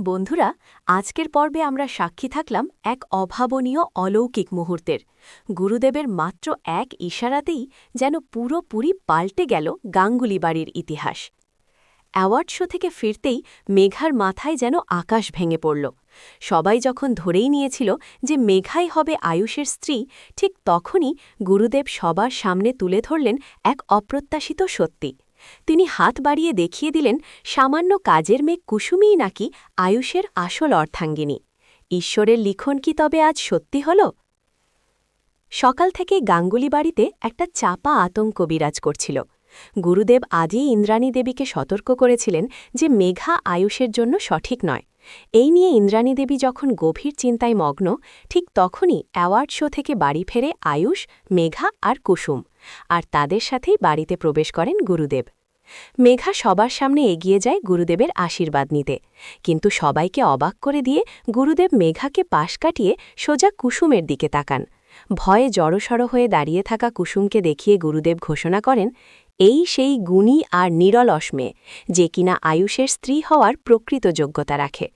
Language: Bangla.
বন্ধুরা, আজকের পর্বে আমরা সাক্ষী থাকলাম এক অভাবনীয় অলৌকিক মুহূর্তের। গুরুদেবের মাত্র এক ইশারাতেই যেন পুরোপুরি পাল্টে গেল গাঙ্গুলি বাড়ির ইতিহাস। অ্যাওয়ার্ড শো থেকে ফিরতেই মেঘার মাথায় যেন আকাশ ভেঙে পড়ল। সবাই যখন ধরেই নিয়েছিল যে মেঘাই হবে আয়ুষের স্ত্রী, ঠিক তখনই গুরুদেব সবার সামনে তুলে ধরলেন এক অপ্রত্যাশিত সত্যি। তিনি হাত বাড়িয়ে দেখিয়ে দিলেন সামান্য কাজের মেয়ে কুসুমিই নাকি আয়ুষের আসল অর্থাঙ্গিনী। ঈশ্বরের লিখন কি তবে আজ সত্যি হল? সকাল থেকে গাঙ্গুলি বাড়িতে একটা চাপা আতঙ্ক বিরাজ করছিল। গুরুদেব আজই ইন্দ্রাণী দেবীকে সতর্ক করেছিলেন যে মেঘা আয়ুষের জন্য সঠিক নয়। এই নিয়ে ইন্দ্রাণী দেবী যখন গভীর চিন্তায় মগ্ন, ঠিক তখনই অ্যাওয়ার্ড শো থেকে বাড়ি ফেরে আয়ুষ, মেঘা আর কুসুম, আর তাদের সাথেই বাড়িতে প্রবেশ করেন গুরুদেব। মেঘা সবার সামনে এগিয়ে যায় গুরুদেবের আশীর্বাদ নিতে, কিন্তু সবাইকে অবাক করে দিয়ে গুরুদেব মেঘাকে পাশ কাটিয়ে সোজা কুসুমের দিকে তাকান। ভয়ে জড়সড় হয়ে দাঁড়িয়ে থাকা কুসুমকে দেখিয়ে গুরুদেব ঘোষণা করেন, এই সেই গুণী আর নিরলস মেয়ে, যে কিনা আয়ুষের স্ত্রী হওয়ার প্রকৃত যোগ্যতা রাখে।